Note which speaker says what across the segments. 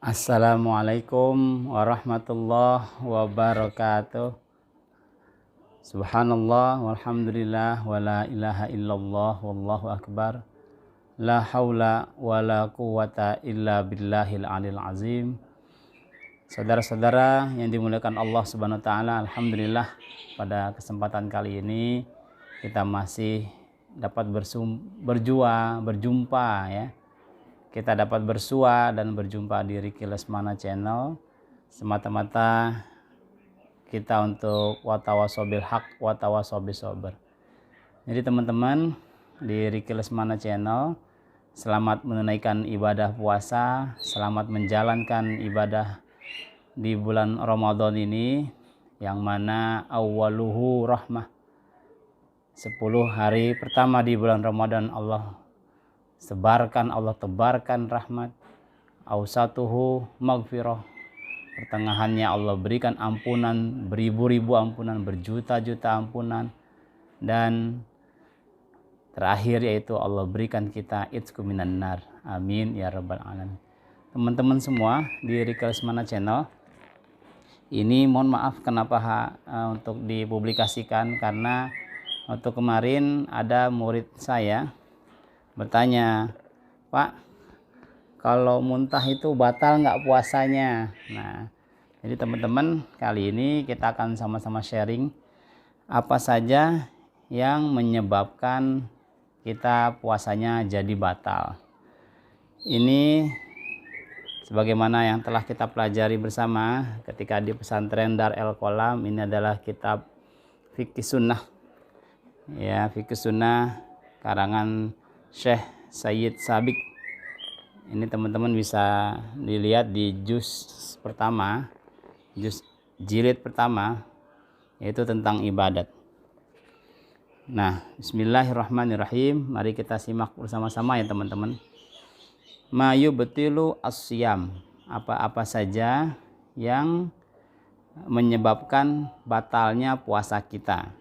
Speaker 1: Assalamualaikum warahmatullahi wabarakatuh. Subhanallah walhamdulillah wa la ilaha illallah wallahu akbar. La haula wa la quwata illa billahil alil azim. Saudara-saudara yang dimuliakan Allah Subhanahu wa taala, alhamdulillah pada kesempatan kali ini kita masih dapat berjumpa ya. Kita dapat bersua dan berjumpa di Ricky Lesmana Channel semata-mata kita untuk watawasobil haq watawasobil sober. Jadi teman-teman di Ricky Lesmana Channel, selamat menunaikan ibadah puasa, selamat menjalankan ibadah di bulan Ramadan ini yang mana awaluhu rahmah. 10 hari pertama di bulan Ramadan Allah tebarkan rahmat. Ausatuhu maghfirah, pertengahannya Allah berikan ampunan, beribu-ribu ampunan, berjuta-juta ampunan, dan terakhir yaitu Allah berikan kita itsku minan nar. Amin ya rabbal alamin. Teman-teman semua di Ricky Lesmana Channel ini, mohon maaf kenapa untuk dipublikasikan, karena waktu kemarin ada murid saya bertanya, Pak, kalau muntah itu batal nggak puasanya? Nah, jadi teman-teman kali ini kita akan sama-sama sharing apa saja yang menyebabkan kita puasanya jadi batal. Ini sebagaimana yang telah kita pelajari bersama ketika di pesantren Dar El Qolam. Ini adalah kitab Fikih Sunnah ya, Fikih Sunnah karangan Syekh Sayyid Sabiq. Ini teman-teman bisa dilihat di juz pertama, juz jilid pertama, yaitu tentang ibadat. Nah, bismillahirrahmanirrahim. Mari kita simak bersama-sama ya teman-teman. Ma yubtilu as-siyam, apa-apa saja yang menyebabkan batalnya puasa kita.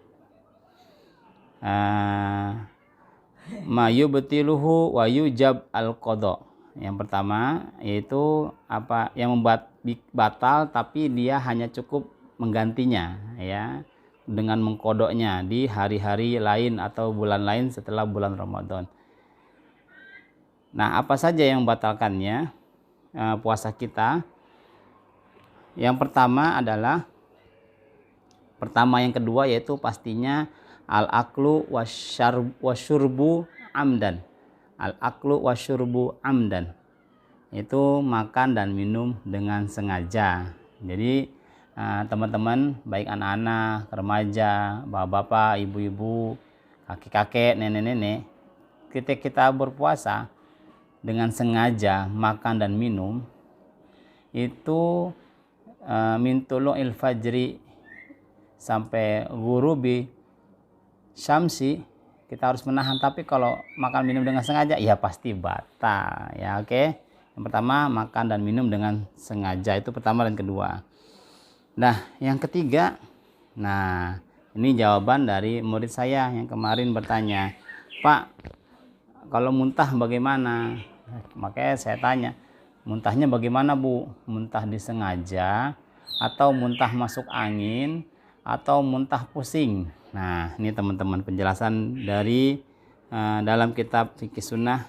Speaker 1: Ma yubtiluhu wa yujab al-qadha. Yang pertama yaitu apa yang membuat batal tapi dia hanya cukup menggantinya ya, dengan mengkodoknya di hari-hari lain atau bulan lain setelah bulan Ramadan. Nah, apa saja yang membatalkannya puasa kita? Yang pertama adalah yang kedua yaitu pastinya al-aklu wasyurbu amdan. Al-aklu wasyurbu amdan, itu makan dan minum dengan sengaja. Jadi teman-teman, baik anak-anak, remaja, bapak-bapak, ibu-ibu, kakek-kakek, nenek-nenek, ketika kita berpuasa dengan sengaja makan dan minum, itu min tulu'il fajri sampai ghurubi syamsi kita harus menahan. Tapi kalau makan minum dengan sengaja ya pasti batal ya. Oke, yang pertama makan dan minum dengan sengaja, itu pertama dan kedua. Nah, yang ketiga, nah ini jawaban dari murid saya yang kemarin bertanya, Pak, kalau muntah bagaimana? Makanya saya tanya, muntahnya bagaimana Bu? Muntah disengaja atau muntah masuk angin atau muntah pusing? Nah, ini teman-teman penjelasan dari dalam kitab Fikih Sunnah.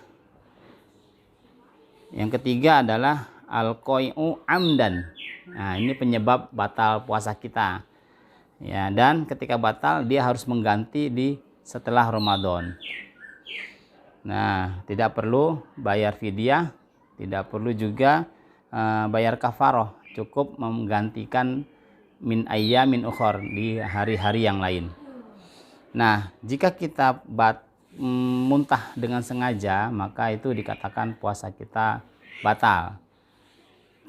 Speaker 1: Yang ketiga adalah al-qai'u amdan. Nah, ini penyebab batal puasa kita ya, dan ketika batal dia harus mengganti di setelah Ramadan. Nah, tidak perlu bayar fidyah, tidak perlu juga bayar kafaroh, cukup menggantikan min ayyamin ukhor, di hari-hari yang lain. Nah, jika kita muntah dengan sengaja, maka itu dikatakan puasa kita batal.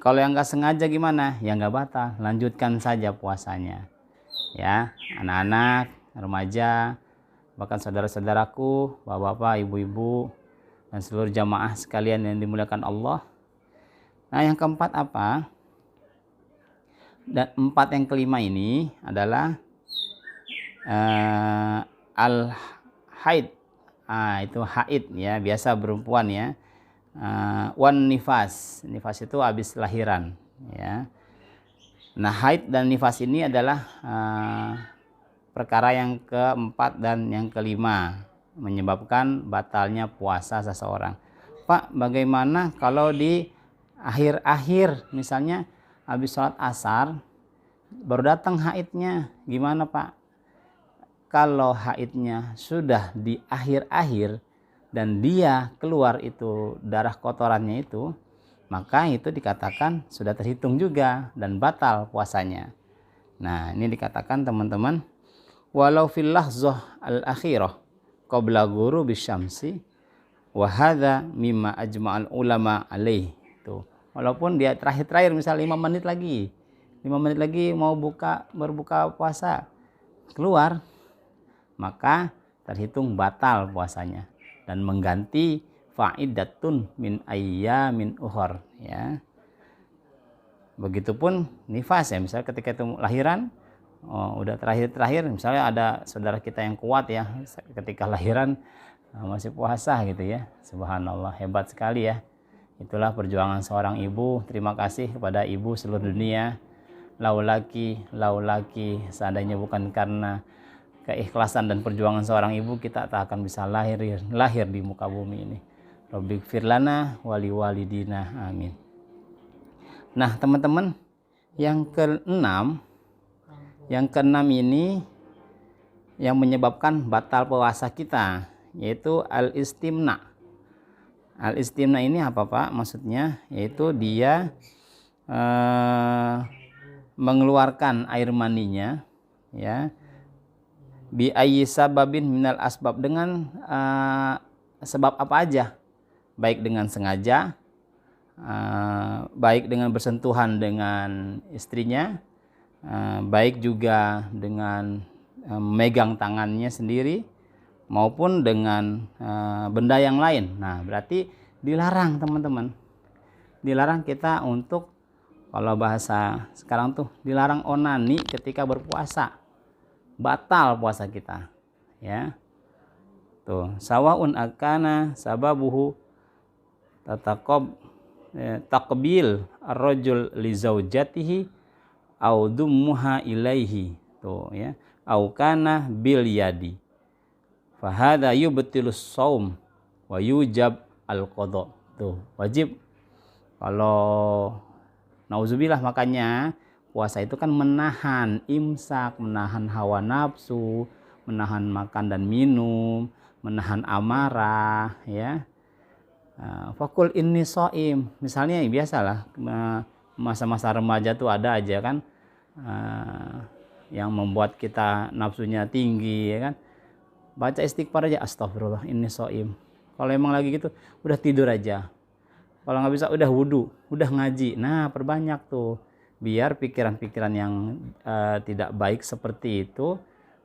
Speaker 1: Kalau yang nggak sengaja gimana? Ya nggak batal, lanjutkan saja puasanya. Ya, anak-anak, remaja, bahkan saudara-saudaraku, bapak-bapak, ibu-ibu, dan seluruh jamaah sekalian yang dimuliakan Allah. Nah, yang keempat apa? Dan yang kelima ini adalah al-haid. Itu haid ya, biasa perempuan ya. wan nifas. Nifas itu habis lahiran, ya. Nah, haid dan nifas ini adalah perkara yang keempat dan yang kelima menyebabkan batalnya puasa seseorang. Pak, bagaimana kalau di akhir-akhir, misalnya habis sholat asar baru datang haidnya, gimana Pak? Kalau haidnya sudah di akhir-akhir dan dia keluar itu darah kotorannya itu, maka itu dikatakan sudah terhitung juga dan batal puasanya. Nah, ini dikatakan teman-teman, walau fil lahzah al-akhirah qabla ghurubi syamsi wa hadza mimma ajma'al ulama alaih. Tuh, walaupun dia terakhir-terakhir misal 5 menit lagi. 5 menit lagi mau berbuka puasa, keluar, maka terhitung batal puasanya dan mengganti fa'idatun min ayyamin ukhar, ya. Begitupun nifas, ya, misalnya ketika itu lahiran, udah terakhir misalnya ada saudara kita yang kuat, ya, ketika lahiran masih puasa gitu, ya. Subhanallah, hebat sekali, ya. Itulah perjuangan seorang ibu. Terima kasih kepada ibu seluruh dunia. Laulaki seandainya bukan karena keikhlasan dan perjuangan seorang ibu, kita tak akan bisa lahir di muka bumi ini. Rabbighfir lana wali walidina, amin. Nah, teman-teman, yang keenam ini yang menyebabkan batal puasa kita, yaitu al-istimna. Al-istimna ini apa Pak? Maksudnya yaitu dia mengeluarkan air maninya, ya, bi ayyi sababin minal asbab, dengan sebab apa aja, baik dengan sengaja, baik dengan bersentuhan dengan istrinya, baik juga dengan memegang tangannya sendiri maupun dengan benda yang lain. Nah, berarti dilarang teman-teman, dilarang kita untuk, kalau bahasa sekarang tuh, dilarang onani ketika berpuasa, batal puasa kita, ya. Tuh, sawaun akana sababuhu takbil ar-rajul li zaujatihi au dummuha ilaihi, tuh, ya, au kana bil yadi fa hadza yubtilus shaum wa yujab al-qada. Tuh, wajib. Kalau nauzubillah, makanya puasa itu kan menahan imsak, menahan hawa nafsu, menahan makan dan minum, menahan amarah, ya. Fakul inni shaim, misalnya, ya, biasalah masa-masa remaja tuh ada aja kan yang membuat kita nafsunya tinggi, ya kan. Baca istighfar aja, astagfirullah inni shaim. Kalau emang lagi gitu, udah tidur aja. Kalau nggak bisa, udah wudhu, udah ngaji. Nah, perbanyak tuh, biar pikiran-pikiran yang tidak baik seperti itu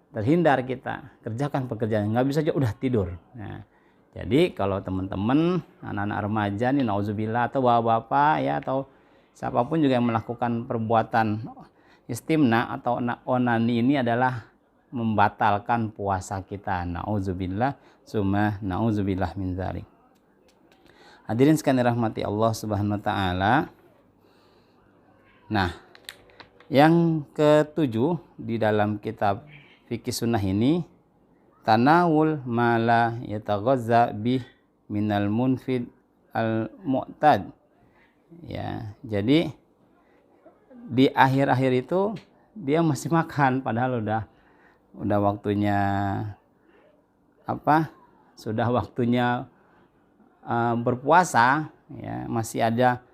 Speaker 1: terhindar kita. Kerjakan pekerjaan, nggak bisa aja udah tidur. Nah, jadi kalau teman-teman anak-anak remaja nih, nauzubillah, atau bapak-bapak, ya, atau siapapun juga yang melakukan perbuatan istimna atau onani, ini adalah membatalkan puasa kita. Nauzubillah, summa nauzubillah min dzalik. Hadirin sekalian rahmati Allah Subhanahu wa taala. Nah, yang ketujuh di dalam kitab fikih sunnah ini, tanawul mala yataghazza bih minal munfid al mu'tad. Ya, jadi di akhir-akhir itu dia masih makan, padahal udah waktunya apa? Sudah waktunya berpuasa, ya, masih ada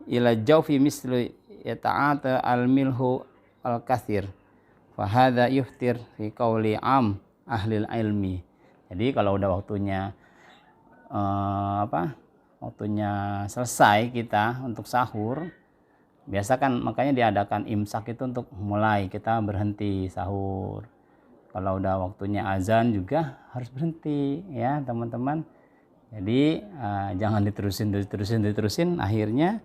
Speaker 1: ila jaufi mislu yata'ata al-milhu al-kathir fa hadza yuftir fi qauli am ahli ilmi. Jadi kalau udah waktunya waktunya selesai kita untuk sahur, biasa kan makanya diadakan imsak itu untuk mulai kita berhenti sahur. Kalau udah waktunya azan juga harus berhenti, ya teman-teman. Jadi jangan diterusin, akhirnya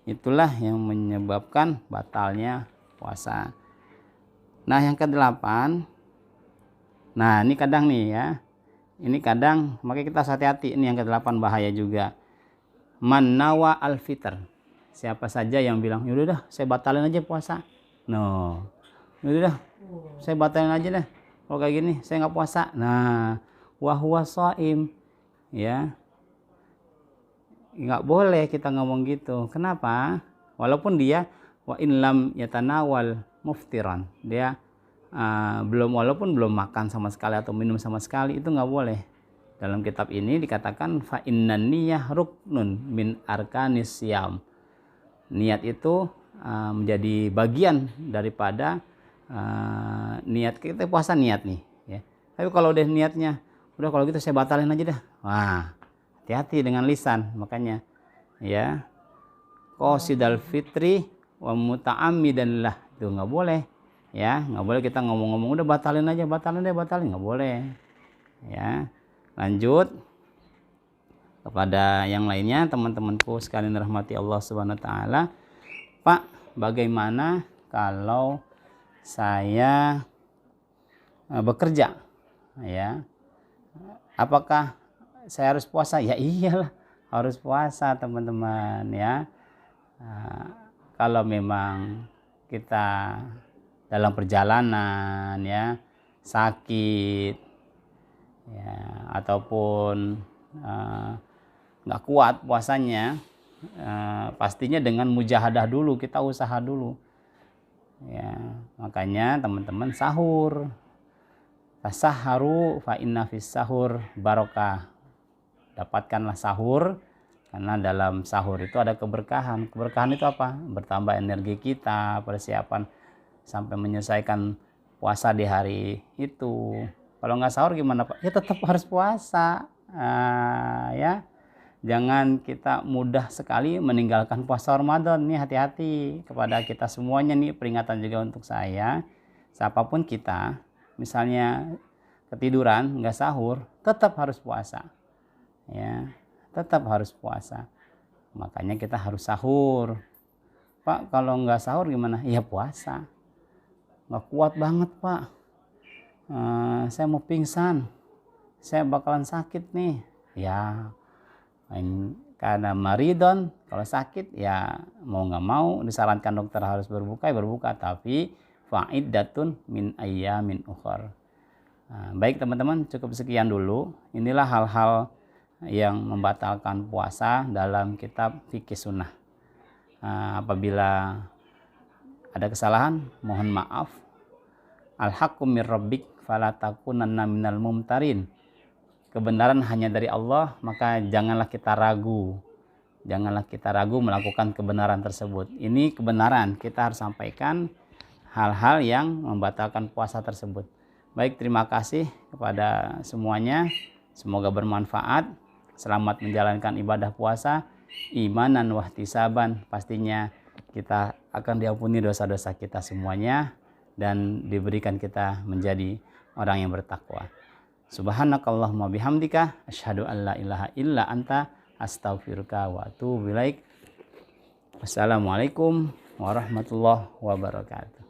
Speaker 1: itulah yang menyebabkan batalnya puasa. Nah, yang kedelapan, nah ini kadang nih, ya, ini kadang makanya kita hati-hati, ini yang kedelapan bahaya juga. man nawa al fitr. Siapa saja yang bilang, yaudah dah saya batalin aja puasa. No. Yaudah dah saya batalin aja deh. Kalau kayak gini saya nggak puasa. Nah, wa huwa shaim. Ya. Nggak boleh kita ngomong gitu. Kenapa? Walaupun dia wa in lam yatanawal muftiran. Dia walaupun belum makan sama sekali atau minum sama sekali, itu nggak boleh. Dalam kitab ini dikatakan fa innan niyah ruknun min arkanis siyam. Niat itu menjadi bagian daripada niat kita puasa, niat nih ya. Tapi kalau udah niatnya udah kalau gitu saya batalin aja dah. Wah, hati-hati dengan lisan. Makanya ya, qasidal fitri wa muta'ammidan lah, itu nggak boleh ya. Nggak boleh kita ngomong-ngomong udah batalin aja, batalin deh, batalin, nggak boleh ya. Lanjut kepada yang lainnya, teman-temanku sekalian rahmati Allah Subhanahu wa taala. Pak, bagaimana kalau saya bekerja ya? Apakah saya harus puasa? Ya iyalah, harus puasa teman-teman ya. Kalau memang kita dalam perjalanan ya, sakit ya, ataupun nggak kuat puasanya, pastinya dengan mujahadah dulu, kita usaha dulu ya. Makanya teman-teman sahur, tasaharu fa inna fis sahur barokah. Dapatkanlah sahur, karena dalam sahur itu ada keberkahan. Keberkahan itu apa? Bertambah energi kita, persiapan sampai menyelesaikan puasa di hari itu. Kalau nggak sahur gimana Pak? Ya tetap harus puasa ya. Jangan kita mudah sekali meninggalkan puasa Ramadan nih. Hati-hati kepada kita semuanya nih, peringatan juga untuk saya. Siapapun kita, misalnya ketiduran nggak sahur, tetap harus puasa ya, tetap harus puasa. Makanya kita harus sahur. Pak, kalau nggak sahur gimana? Ya puasa. Nggak kuat banget Pak, saya mau pingsan, saya bakalan sakit nih ya. Karena maridon, kalau sakit ya mau nggak mau disarankan dokter harus berbuka, ya berbuka, tapi fa'iddatun min ayyamin ukhar. Baik teman-teman, cukup sekian dulu. Inilah hal-hal yang membatalkan puasa dalam kitab fikih sunnah. Apabila ada kesalahan, mohon maaf. Al-haqqu mir rabbik fala takunanna minal mumtarin. Kebenaran hanya dari Allah, maka janganlah kita ragu. Janganlah kita ragu melakukan kebenaran tersebut. Ini kebenaran, kita harus sampaikan hal-hal yang membatalkan puasa tersebut. Baik, terima kasih kepada semuanya. Semoga bermanfaat. Selamat menjalankan ibadah puasa. Imanan wahtisaban. Pastinya kita akan diampuni dosa-dosa kita semuanya dan diberikan kita menjadi orang yang bertakwa. Subhanakallahumma bihamdika asyhadu an la ilaha illa anta astaghfiruka wa atubu ilaik. Wassalamualaikum warahmatullahi wabarakatuh.